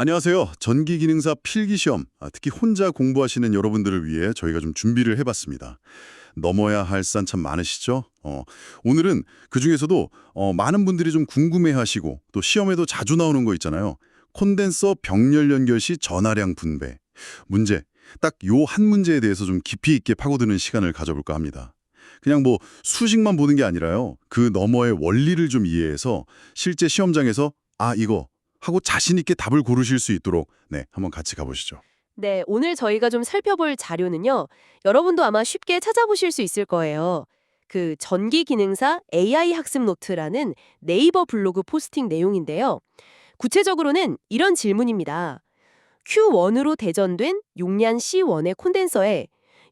안녕하세요. 전기기능사 필기시험, 특히 혼자 공부하시는 여러분들을 위해 저희가 좀 준비를 해봤습니다. 넘어야 할 산 참 많으시죠? 오늘은 그중에서도 많은 분들이 좀 궁금해하시고 또 시험에도 자주 나오는 거 있잖아요. 콘덴서 병렬 연결 시 전하량 분배. 문제, 딱 요 한 문제에 대해서 좀 깊이 있게 파고드는 시간을 가져볼까 합니다. 그냥 뭐 수식만 보는 게 아니라요. 그 너머의 원리를 좀 이해해서 실제 시험장에서 이거 하고 자신 있게 답을 고르실 수 있도록 한번 같이 가보시죠. 네, 오늘 저희가 좀 살펴볼 자료는요. 여러분도 아마 쉽게 찾아보실 수 있을 거예요. 그 전기 기능사 AI 학습 노트라는 네이버 블로그 포스팅 내용인데요. 구체적으로는 이런 질문입니다. Q1으로 대전된 용량 C1의 콘덴서에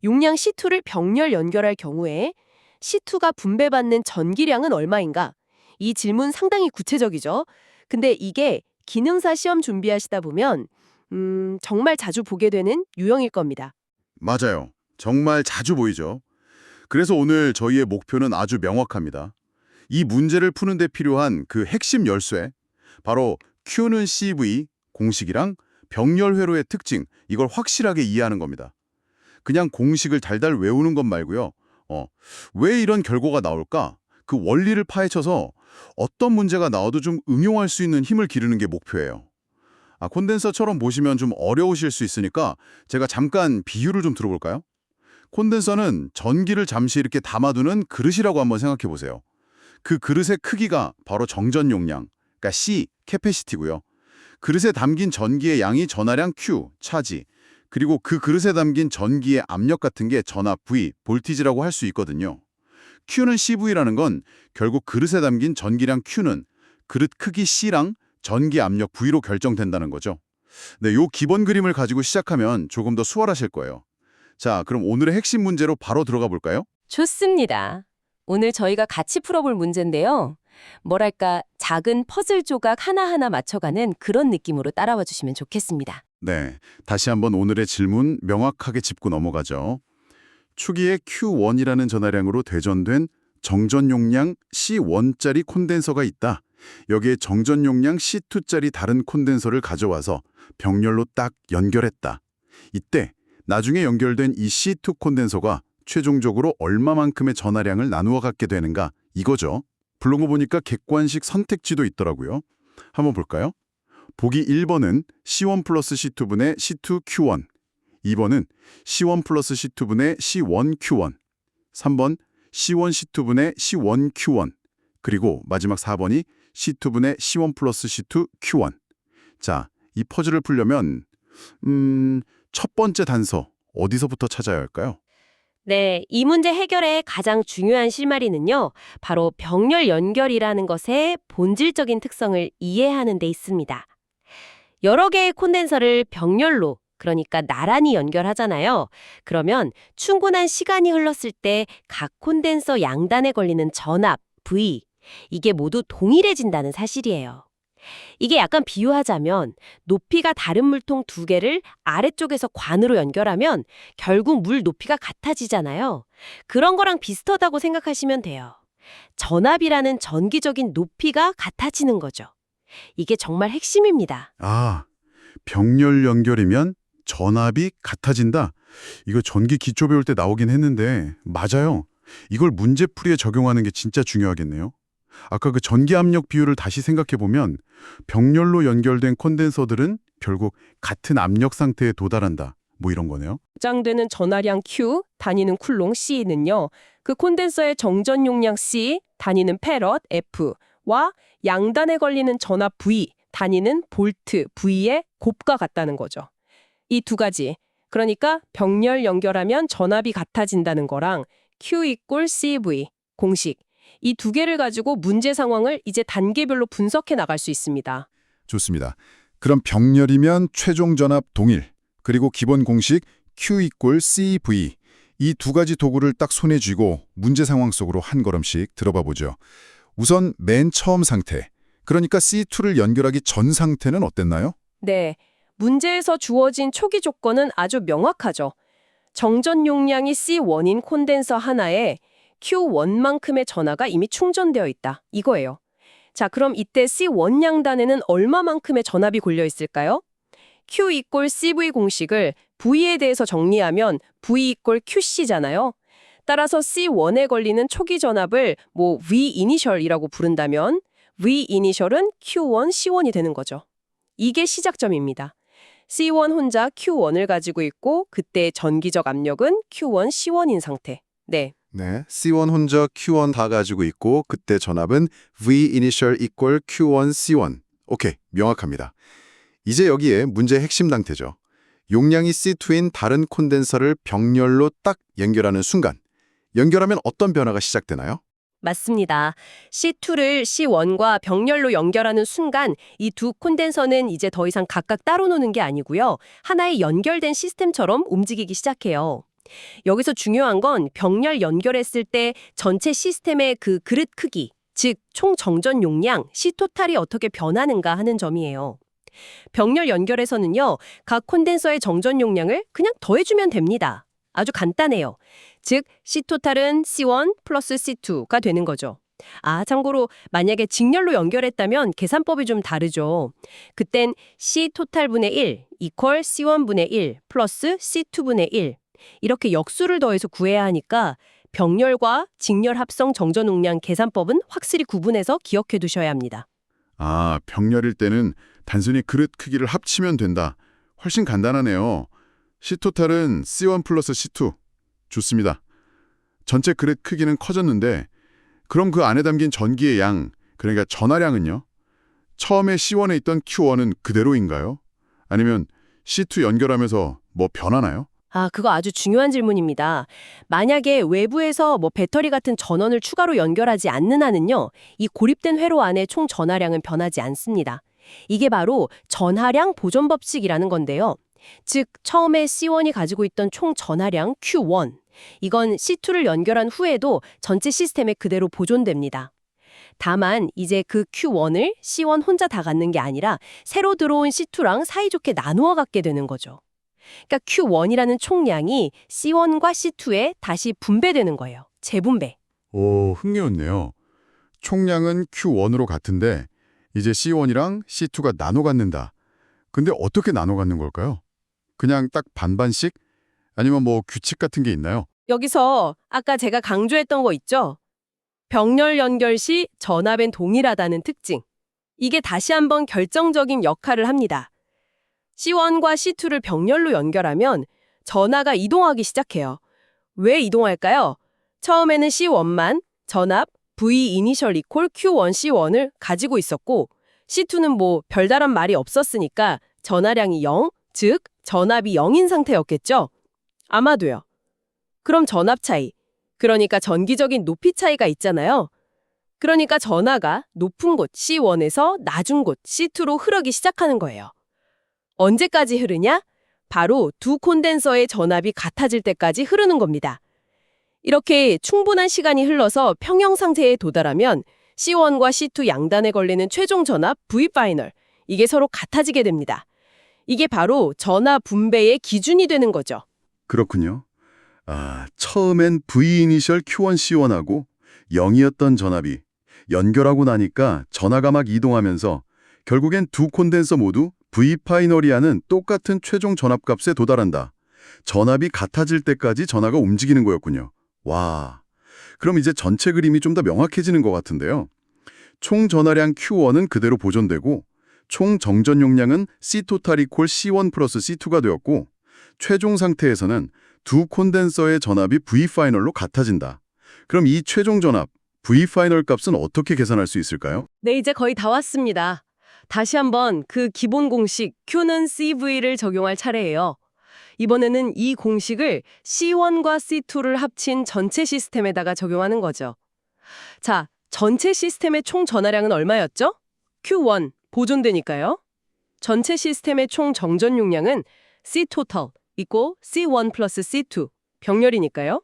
용량 C2를 병렬 연결할 경우에 C2가 분배받는 전기량은 얼마인가? 이 질문 상당히 구체적이죠. 근데 이게 기능사 시험 준비하시다 보면 정말 자주 보게 되는 유형일 겁니다. 맞아요. 정말 자주 보이죠. 그래서 오늘 저희의 목표는 아주 명확합니다. 이 문제를 푸는 데 필요한 그 핵심 열쇠, 바로 Q는 CV 공식이랑 병렬 회로의 특징, 이걸 확실하게 이해하는 겁니다. 그냥 공식을 달달 외우는 것 말고요. 왜 이런 결과가 나올까? 그 원리를 파헤쳐서 어떤 문제가 나와도 좀 응용할 수 있는 힘을 기르는 게 목표예요. 콘덴서처럼 보시면 좀 어려우실 수 있으니까 제가 잠깐 비유를 좀 들어볼까요? 콘덴서는 전기를 잠시 이렇게 담아두는 그릇이라고 한번 생각해 보세요. 그 그릇의 크기가 바로 정전 용량, 그러니까 C, 캐패시티고요. 그릇에 담긴 전기의 양이 전하량 Q, 차지, 그리고 그 그릇에 담긴 전기의 압력 같은 게 전압 V, 볼티지라고 할 수 있거든요. Q는 CV라는 건 결국 그릇에 담긴 전기량 Q는 그릇 크기 C랑 전기 압력 V로 결정된다는 거죠. 네, 요 기본 그림을 가지고 시작하면 조금 더 수월하실 거예요. 자, 그럼 오늘의 핵심 문제로 바로 들어가 볼까요? 좋습니다. 오늘 저희가 같이 풀어볼 문제인데요. 뭐랄까, 작은 퍼즐 조각 하나하나 맞춰가는 그런 느낌으로 따라와 주시면 좋겠습니다. 네, 다시 한번 오늘의 질문 명확하게 짚고 넘어가죠. 초기에 Q1이라는 전하량으로 대전된 정전 용량 C1짜리 콘덴서가 있다. 여기에 정전 용량 C2짜리 다른 콘덴서를 가져와서 병렬로 딱 연결했다. 이때 나중에 연결된 이 C2 콘덴서가 최종적으로 얼마만큼의 전하량을 나누어 갖게 되는가 이거죠. 블로그 보니까 객관식 선택지도 있더라고요. 한번 볼까요? 보기 1번은 C1 플러스 C2분의 C2Q1, 2번은 C1 플러스 C2분의 C1Q1, 3번 C1 C2분의 C1Q1, 그리고 마지막 4번이 C2분의 C1 플러스 C2Q1. 자, 이 퍼즐을 풀려면 첫 번째 단서 어디서부터 찾아야 할까요? 네, 이 문제 해결의 가장 중요한 실마리는요, 바로 병렬 연결이라는 것의 본질적인 특성을 이해하는 데 있습니다. 여러 개의 콘덴서를 병렬로, 그러니까 나란히 연결하잖아요. 그러면 충분한 시간이 흘렀을 때 각 콘덴서 양단에 걸리는 전압, V, 이게 모두 동일해진다는 사실이에요. 이게 약간 비유하자면 높이가 다른 물통 두 개를 아래쪽에서 관으로 연결하면 결국 물 높이가 같아지잖아요. 그런 거랑 비슷하다고 생각하시면 돼요. 전압이라는 전기적인 높이가 같아지는 거죠. 이게 정말 핵심입니다. 병렬 연결이면 전압이 같아진다. 이거 전기 기초 배울 때 나오긴 했는데 맞아요. 이걸 문제풀이에 적용하는 게 진짜 중요하겠네요. 아까 그 전기 압력 비율을 다시 생각해 보면 병렬로 연결된 콘덴서들은 결국 같은 압력 상태에 도달한다. 뭐 이런 거네요. 확장되는 전하량 Q, 다니는 쿨롱 C는요. 그 콘덴서의 정전 용량 C, 다니는 패럿 F와 양단에 걸리는 전압 V, 다니는 볼트 V의 곱과 같다는 거죠. 이 두 가지, 그러니까 병렬 연결하면 전압이 같아진다는 거랑 Q 이꼴 CV, 공식, 이 두 개를 가지고 문제 상황을 이제 단계별로 분석해 나갈 수 있습니다. 좋습니다. 그럼 병렬이면 최종 전압 동일, 그리고 기본 공식 Q 이꼴 CV, 이 두 가지 도구를 딱 손에 쥐고 문제 상황 속으로 한 걸음씩 들어봐 보죠. 우선 맨 처음 상태, 그러니까 C2를 연결하기 전 상태는 어땠나요? 네, 문제에서 주어진 초기 조건은 아주 명확하죠. 정전 용량이 C1인 콘덴서 하나에 Q1만큼의 전하가 이미 충전되어 있다. 이거예요. 자, 그럼 이때 C1 양단에는 얼마만큼의 전압이 걸려 있을까요? Q 이꼴 CV 공식을 V에 대해서 정리하면 V 이꼴 QC잖아요. 따라서 C1에 걸리는 초기 전압을 V 이니셜이라고 부른다면 V 이니셜은 Q1, C1이 되는 거죠. 이게 시작점입니다. C1 혼자 Q1을 가지고 있고 그때 전기적 압력은 Q1, C1인 상태. 네. 네, C1 혼자 Q1 다 가지고 있고 그때 전압은 V initial equal Q1 C1. 오케이, 명확합니다. 이제 여기에 문제의 핵심 상태죠. 용량이 C2인 다른 콘덴서를 병렬로 딱 연결하는 순간 연결하면 어떤 변화가 시작되나요? 맞습니다. C2를 C1과 병렬로 연결하는 순간 이 두 콘덴서는 이제 더 이상 각각 따로 노는 게 아니고요. 하나의 연결된 시스템처럼 움직이기 시작해요. 여기서 중요한 건 병렬 연결했을 때 전체 시스템의 그 그릇 크기, 즉 총 정전 용량, C토탈이 어떻게 변하는가 하는 점이에요. 병렬 연결에서는요, 각 콘덴서의 정전 용량을 그냥 더해주면 됩니다. 아주 간단해요. 즉, C토탈은 C1 플러스 C2가 되는 거죠. 참고로 만약에 직렬로 연결했다면 계산법이 좀 다르죠. 그땐 C토탈분의 1 이퀄 C1분의 1 플러스 C2분의 1 이렇게 역수를 더해서 구해야 하니까 병렬과 직렬 합성 정전 용량 계산법은 확실히 구분해서 기억해 두셔야 합니다. 병렬일 때는 단순히 그릇 크기를 합치면 된다. 훨씬 간단하네요. C토탈은 C1 플러스 C2. 좋습니다. 전체 그릇 크기는 커졌는데 그럼 그 안에 담긴 전기의 양, 그러니까 전하량은요? 처음에 C1에 있던 Q1은 그대로인가요? 아니면 C2 연결하면서 뭐 변하나요? 그거 아주 중요한 질문입니다. 만약에 외부에서 배터리 같은 전원을 추가로 연결하지 않는 한은요, 이 고립된 회로 안에 총 전하량은 변하지 않습니다. 이게 바로 전하량 보존 법칙이라는 건데요. 즉, 처음에 C1이 가지고 있던 총 전하량 Q1, 이건 C2를 연결한 후에도 전체 시스템에 그대로 보존됩니다. 다만 이제 그 Q1을 C1 혼자 다 갖는 게 아니라 새로 들어온 C2랑 사이좋게 나누어 갖게 되는 거죠. 그러니까 Q1이라는 총량이 C1과 C2에 다시 분배되는 거예요. 재분배. 오, 흥미롭네요. 총량은 Q1으로 같은데 이제 C1이랑 C2가 나눠 갖는다. 근데 어떻게 나눠 갖는 걸까요? 그냥 딱 반반씩? 아니면 규칙 같은 게 있나요? 여기서 아까 제가 강조했던 거 있죠? 병렬 연결 시 전압엔 동일하다는 특징. 이게 다시 한번 결정적인 역할을 합니다. C1과 C2를 병렬로 연결하면 전하가 이동하기 시작해요. 왜 이동할까요? 처음에는 C1만 전압 V 이니셜 이퀄 Q1 C1을 가지고 있었고 C2는 별다른 말이 없었으니까 전하량이 0, 즉 전압이 0인 상태였겠죠? 아마도요. 그럼 전압 차이, 그러니까 전기적인 높이 차이가 있잖아요. 그러니까 전하가 높은 곳 C1에서 낮은 곳 C2로 흐르기 시작하는 거예요. 언제까지 흐르냐? 바로 두 콘덴서의 전압이 같아질 때까지 흐르는 겁니다. 이렇게 충분한 시간이 흘러서 평형 상태에 도달하면 C1과 C2 양단에 걸리는 최종 전압 V 파이널, 이게 서로 같아지게 됩니다. 이게 바로 전압 분배의 기준이 되는 거죠. 그렇군요. 처음엔 V 이니셜 Q1 C1하고 0이었던 전압이 연결하고 나니까 전하가 막 이동하면서 결국엔 두 콘덴서 모두 V 파이널이하는 똑같은 최종 전압값에 도달한다. 전압이 같아질 때까지 전하가 움직이는 거였군요. 와, 그럼 이제 전체 그림이 좀 더 명확해지는 것 같은데요. 총 전하량 Q1은 그대로 보존되고 총 정전 용량은 C토탈 이퀄 C1 플러스 C2가 되었고 최종 상태에서는 두 콘덴서의 전압이 V 파이널로 같아진다. 그럼 이 최종 전압, V 파이널 값은 어떻게 계산할 수 있을까요? 네, 이제 거의 다 왔습니다. 다시 한번 그 기본 공식 Q는 CV를 적용할 차례예요. 이번에는 이 공식을 C1과 C2를 합친 전체 시스템에다가 적용하는 거죠. 자, 전체 시스템의 총 전하량은 얼마였죠? Q1, 보존되니까요. 전체 시스템의 총 정전 용량은 C토탈 이꼴 C1 플러스 C2, 병렬이니까요.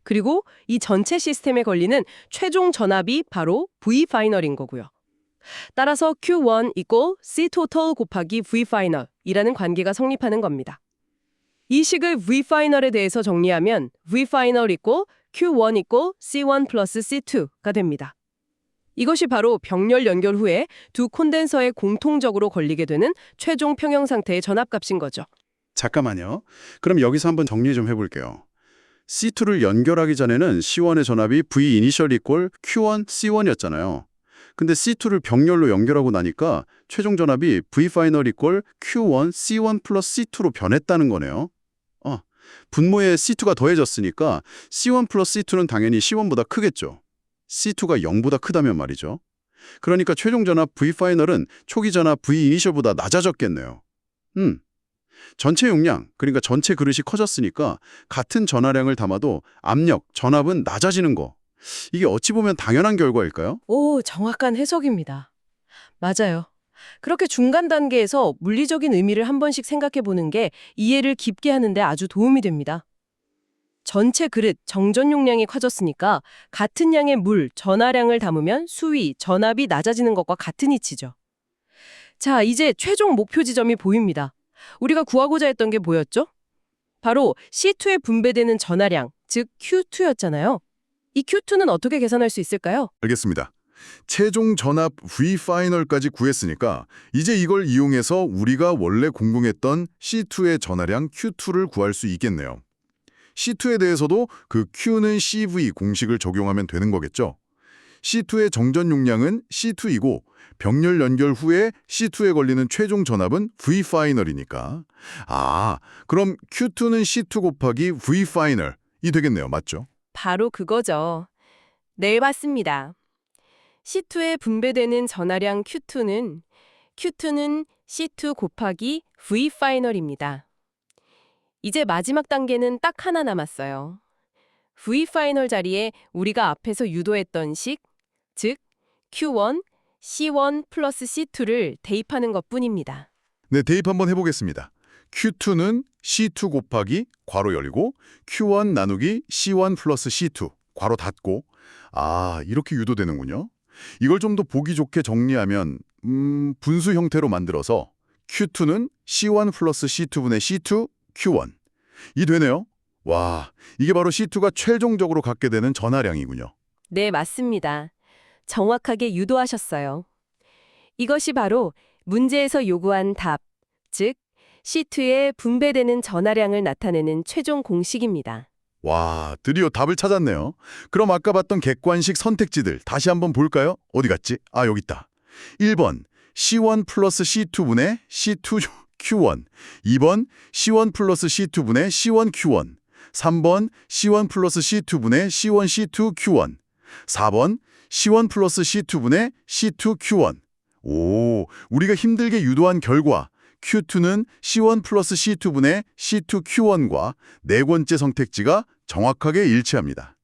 그리고 이 전체 시스템에 걸리는 최종 전압이 바로 V 파이널인 거고요. 따라서 Q1 이꼴 C토탈 곱하기 V 파이널이라는 관계가 성립하는 겁니다. 이 식을 V 파이널에 대해서 정리하면 V 파이널 이꼴 Q1 이꼴 C1 플러스 C2가 됩니다. 이것이 바로 병렬 연결 후에 두 콘덴서에 공통적으로 걸리게 되는 최종 평형 상태의 전압값인 거죠. 잠깐만요. 그럼 여기서 한번 정리 좀 해볼게요. C2를 연결하기 전에는 C1의 전압이 V initial equal Q1 C1이었잖아요. 근데 C2를 병렬로 연결하고 나니까 최종 전압이 V final equal Q1 C1 플러스 C2로 변했다는 거네요. 분모에 C2가 더해졌으니까 C1 플러스 C2는 당연히 C1보다 크겠죠. C2가 0보다 크다면 말이죠. 그러니까 최종 전압 V final은 초기 전압 V initial보다 낮아졌겠네요. 전체 용량, 그러니까 전체 그릇이 커졌으니까 같은 전하량을 담아도 압력, 전압은 낮아지는 거. 이게 어찌 보면 당연한 결과일까요? 오, 정확한 해석입니다. 맞아요. 그렇게 중간 단계에서 물리적인 의미를 한 번씩 생각해 보는 게 이해를 깊게 하는데 아주 도움이 됩니다. 전체 그릇, 정전 용량이 커졌으니까 같은 양의 물, 전하량을 담으면 수위, 전압이 낮아지는 것과 같은 이치죠. 자, 이제 최종 목표 지점이 보입니다. 우리가 구하고자 했던 게 뭐였죠? 바로 C2에 분배되는 전하량, 즉 Q2였잖아요. 이 Q2는 어떻게 계산할 수 있을까요? 알겠습니다. 최종 전압 V 파이널까지 구했으니까 이제 이걸 이용해서 우리가 원래 공부했던 C2의 전하량 Q2를 구할 수 있겠네요. C2에 대해서도 그 Q는 CV 공식을 적용하면 되는 거겠죠. C2의 정전 용량은 C2이고 병렬 연결 후에 C2에 걸리는 최종 전압은 V 파이널이니까. 그럼 Q2는 C2 곱하기 V 파이널이 되겠네요. 맞죠? 바로 그거죠. 네, 맞습니다. C2에 분배되는 전하량 Q2는 C2 곱하기 V 파이널입니다. 이제 마지막 단계는 딱 하나 남았어요. V 파이널 자리에 우리가 앞에서 유도했던 식, 즉 Q1, C1 플러스 C2를 대입하는 것뿐입니다. 네, 대입 한번 해보겠습니다. Q2는 C2 곱하기 괄호 열고 Q1 나누기 C1 플러스 C2 괄호 닫고 이렇게 유도되는군요. 이걸 좀 더 보기 좋게 정리하면 분수 형태로 만들어서 Q2는 C1 플러스 C2분의 C2 Q1 이 되네요. 와, 이게 바로 C2가 최종적으로 갖게 되는 전하량이군요. 네, 맞습니다. 정확하게 유도하셨어요. 이것이 바로 문제에서 요구한 답, 즉 C2에 분배되는 전하량을 나타내는 최종 공식입니다. 와, 드디어 답을 찾았네요. 그럼 아까 봤던 객관식 선택지들 다시 한번 볼까요? 어디 갔지? 여기 있다. 1번 C1 플러스 C2분의 C2 Q1 2번 C1 플러스 C2분의 C1 Q1 3번 C1 플러스 C2분의 C1 C2 Q1 4번 C1 플러스 C2분의 C2 Q1 오, 우리가 힘들게 유도한 결과 Q2는 C1 플러스 C2분의 C2 Q1과 네 번째 선택지가 정확하게 일치합니다.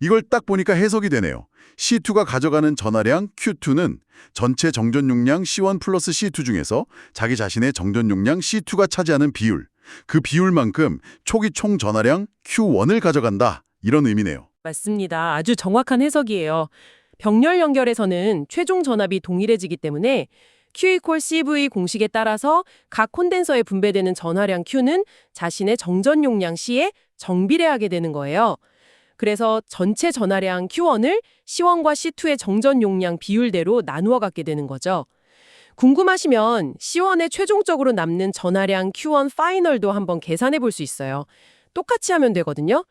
이걸 딱 보니까 해석이 되네요. C2가 가져가는 전하량 Q2는 전체 정전 용량 C1 플러스 C2 중에서 자기 자신의 정전 용량 C2가 차지하는 비율, 그 비율만큼 초기 총 전하량 Q1을 가져간다. 이런 의미네요. 맞습니다. 아주 정확한 해석이에요. 병렬 연결에서는 최종 전압이 동일해지기 때문에 Q equal CV 공식에 따라서 각 콘덴서에 분배되는 전하량 Q는 자신의 정전 용량 C에 정비례하게 되는 거예요. 그래서 전체 전하량 Q1을 C1과 C2의 정전 용량 비율대로 나누어 갖게 되는 거죠. 궁금하시면 C1에 최종적으로 남는 전하량 Q1 파이널도 한번 계산해 볼 수 있어요. 똑같이 하면 되거든요.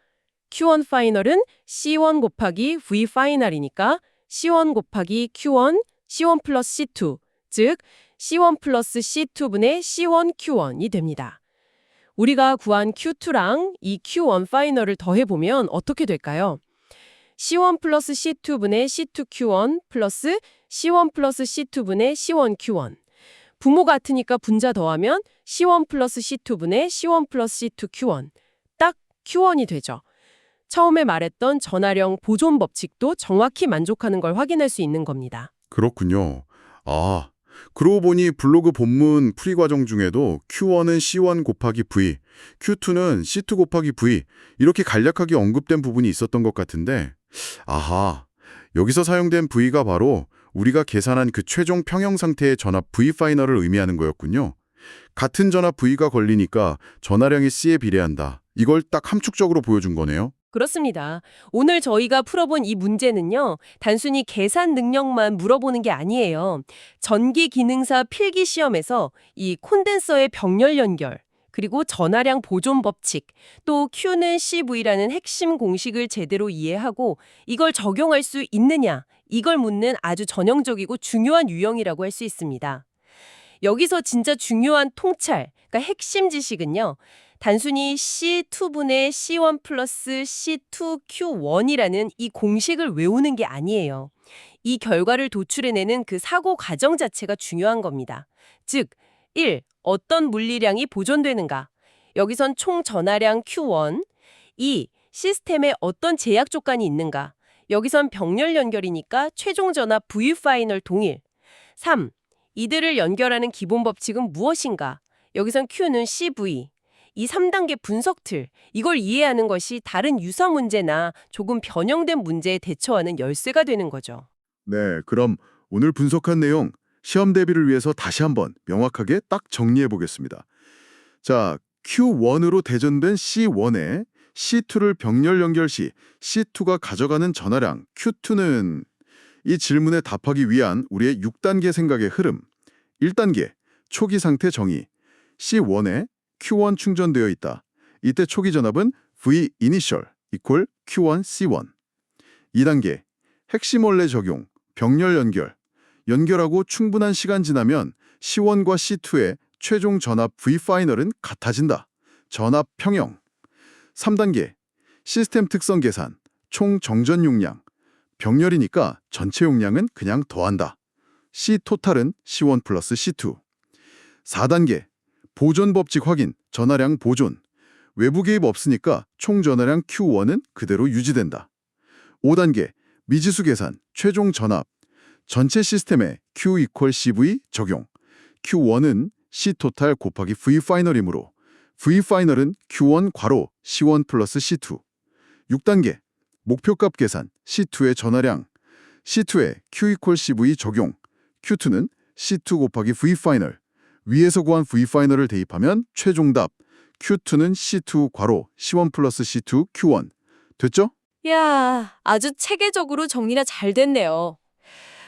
Q1 파이널은 C1 곱하기 V 파이널이니까 C1 곱하기 Q1, C1 플러스 C2, 즉 C1 플러스 C2분의 C1 Q1이 됩니다. 우리가 구한 Q2랑 이 Q1 파이널을 더해보면 어떻게 될까요? C1 플러스 C2분의 C2 Q1 플러스 C1 플러스 C2분의 C1 Q1. 부모 같으니까 분자 더하면 C1 플러스 C2분의 C1 플러스 C2 Q1. 딱 Q1이 되죠. 처음에 말했던 전하령 보존 법칙도 정확히 만족하는 걸 확인할 수 있는 겁니다. 그렇군요. 그러고 보니 블로그 본문 풀이 과정 중에도 Q1은 C1 곱하기 V, Q2는 C2 곱하기 V 이렇게 간략하게 언급된 부분이 있었던 것 같은데 여기서 사용된 V가 바로 우리가 계산한 그 최종 평형 상태의 전압 V 파이널을 의미하는 거였군요. 같은 전압 V가 걸리니까 전하량이 C에 비례한다. 이걸 딱 함축적으로 보여준 거네요. 그렇습니다. 오늘 저희가 풀어본 이 문제는요, 단순히 계산 능력만 물어보는 게 아니에요. 전기 기능사 필기 시험에서 이 콘덴서의 병렬 연결, 그리고 전하량 보존 법칙, 또 Q는 CV라는 핵심 공식을 제대로 이해하고 이걸 적용할 수 있느냐, 이걸 묻는 아주 전형적이고 중요한 유형이라고 할 수 있습니다. 여기서 진짜 중요한 통찰, 그러니까 핵심 지식은요. 단순히 C2분의 C1 플러스 C2Q1이라는 이 공식을 외우는 게 아니에요. 이 결과를 도출해내는 그 사고 과정 자체가 중요한 겁니다. 즉, 1. 어떤 물리량이 보존되는가? 여기선 총 전하량 Q1. 2. 시스템에 어떤 제약 조건이 있는가? 여기선 병렬 연결이니까 최종 전압 V 파이널 동일. 3. 이들을 연결하는 기본 법칙은 무엇인가? 여기선 Q는 CV. 이 3단계 분석 틀, 이걸 이해하는 것이 다른 유사 문제나 조금 변형된 문제에 대처하는 열쇠가 되는 거죠. 네, 그럼 오늘 분석한 내용 시험 대비를 위해서 다시 한번 명확하게 딱 정리해 보겠습니다. 자, Q1으로 대전된 C1에 C2를 병렬 연결 시 C2가 가져가는 전하량 Q2는 이 질문에 답하기 위한 우리의 6단계 생각의 흐름. 1단계, 초기 상태 정의. C1에 Q1 충전되어 있다. 이때 초기 전압은 V initial equal Q1 C1. 2단계, 핵심 원래 적용, 병렬 연결. 연결하고 충분한 시간 지나면 C1과 C2의 최종 전압 V 파이널은 같아진다. 전압 평형. 3단계, 시스템 특성 계산, 총 정전 용량. 병렬이니까 전체 용량은 그냥 더한다. C 토탈은 C1 플러스 C2. 4단계, 보존 법칙 확인, 전하량 보존. 외부 개입 없으니까 총 전하량 Q1은 그대로 유지된다. 5단계, 미지수 계산, 최종 전압. 전체 시스템에 Q equal CV 적용. Q1은 C 토탈 곱하기 V 파이널이므로 V 파이널은 Q1 괄호 C1 플러스 C2. 6단계, 목표값 계산, C2의 전하량. C2에 Q equal CV 적용. Q2는 C2 곱하기 V 파이널. 위에서 구한 V 파이널을 대입하면 최종 답. Q2는 C2 괄호 C1 플러스 C2 Q1. 됐죠? 야, 아주 체계적으로 정리가 잘 됐네요.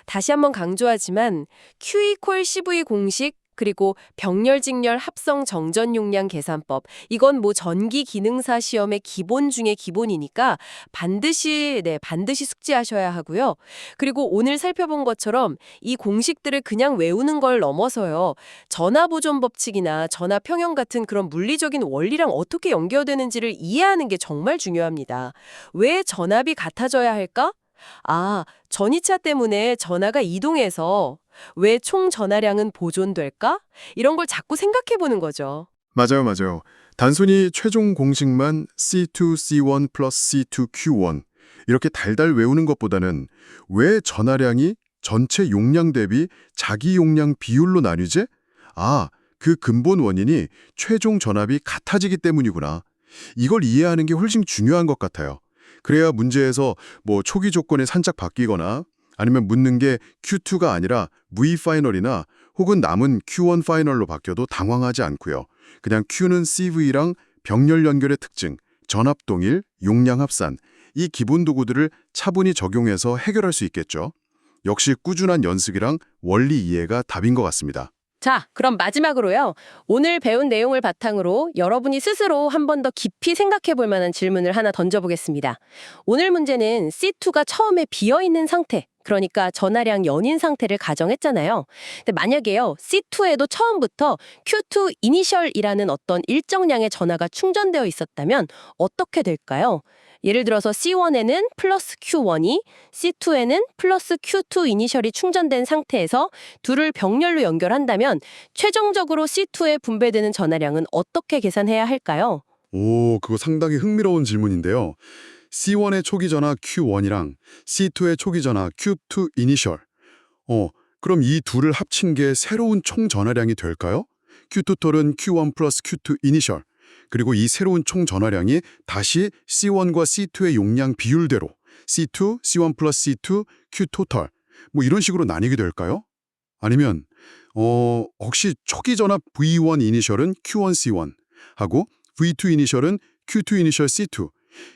다시 한번 강조하지만 Q 이퀄 CV 공식 그리고 병렬 직렬 합성 정전 용량 계산법 이건 뭐 전기 기능사 시험의 기본 중에 기본이니까 반드시 숙지하셔야 하고요. 그리고 오늘 살펴본 것처럼 이 공식들을 그냥 외우는 걸 넘어서요. 전압 보존 법칙이나 전압 평형 같은 그런 물리적인 원리랑 어떻게 연결되는지를 이해하는 게 정말 중요합니다. 왜 전압이 같아져야 할까? 전이차 때문에 전하가 이동해서 왜 총 전하량은 보존될까? 이런 걸 자꾸 생각해 보는 거죠. 맞아요. 단순히 최종 공식만 C2, C1 플러스 C2, Q1 이렇게 달달 외우는 것보다는 왜 전하량이 전체 용량 대비 자기 용량 비율로 나뉘지? 그 근본 원인이 최종 전압이 같아지기 때문이구나. 이걸 이해하는 게 훨씬 중요한 것 같아요. 그래야 문제에서 뭐 초기 조건이 살짝 바뀌거나 아니면 묻는 게 Q2가 아니라 V 파이널이나 혹은 남은 Q1 파이널로 바뀌어도 당황하지 않고요. 그냥 Q는 CV랑 병렬 연결의 특징, 전압 동일, 용량 합산 이 기본 도구들을 차분히 적용해서 해결할 수 있겠죠. 역시 꾸준한 연습이랑 원리 이해가 답인 것 같습니다. 자, 그럼 마지막으로요. 오늘 배운 내용을 바탕으로 여러분이 스스로 한 번 더 깊이 생각해 볼 만한 질문을 하나 던져보겠습니다. 오늘 문제는 C2가 처음에 비어있는 상태, 그러니까 전하량 연인 상태를 가정했잖아요. 근데 만약에요, C2에도 처음부터 Q2 이니셜이라는 어떤 일정량의 전하가 충전되어 있었다면 어떻게 될까요? 예를 들어서 C1에는 플러스 Q1이, C2에는 플러스 Q2 이니셜이 충전된 상태에서 둘을 병렬로 연결한다면 최종적으로 C2에 분배되는 전하량은 어떻게 계산해야 할까요? 그거 상당히 흥미로운 질문인데요. C1의 초기 전하 Q1이랑 C2의 초기 전하 Q2 이니셜. 그럼 이 둘을 합친 게 새로운 총 전하량이 될까요? Q 토탈은 Q1 플러스 Q2 이니셜. 그리고 이 새로운 총 전하량이 다시 C1과 C2의 용량 비율대로 C2, C1 플러스 C2, Q 토탈 뭐 이런 식으로 나뉘게 될까요? 아니면 혹시 초기 전압 V1 이니셜은 Q1 C1 하고 V2 이니셜은 Q2 이니셜 C2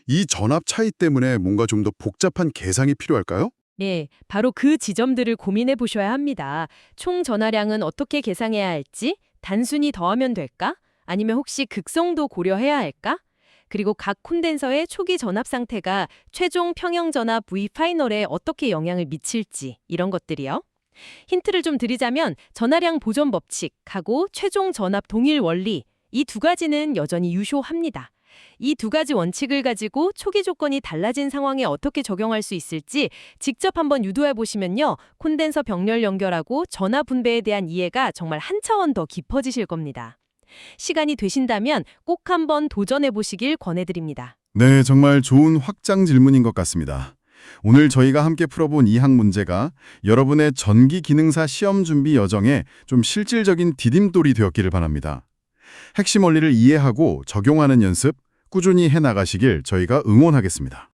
이 전압 차이 때문에 뭔가 좀 더 복잡한 계산이 필요할까요? 네, 바로 그 지점들을 고민해 보셔야 합니다. 총 전하량은 어떻게 계상해야 할지, 단순히 더하면 될까? 아니면 혹시 극성도 고려해야 할까? 그리고 각 콘덴서의 초기 전압 상태가 최종 평형 전압 V 파이널에 어떻게 영향을 미칠지 이런 것들이요. 힌트를 좀 드리자면 전하량 보존 법칙하고 최종 전압 동일 원리 이 두 가지는 여전히 유효합니다. 이 두 가지 원칙을 가지고 초기 조건이 달라진 상황에 어떻게 적용할 수 있을지 직접 한번 유도해 보시면요. 콘덴서 병렬 연결하고 전하 분배에 대한 이해가 정말 한 차원 더 깊어지실 겁니다. 시간이 되신다면 꼭 한번 도전해 보시길 권해드립니다. 네, 정말 좋은 확장 질문인 것 같습니다. 오늘 저희가 함께 풀어본 이 학 문제가 여러분의 전기 기능사 시험 준비 여정에 좀 실질적인 디딤돌이 되었기를 바랍니다. 핵심 원리를 이해하고 적용하는 연습 꾸준히 해나가시길 저희가 응원하겠습니다.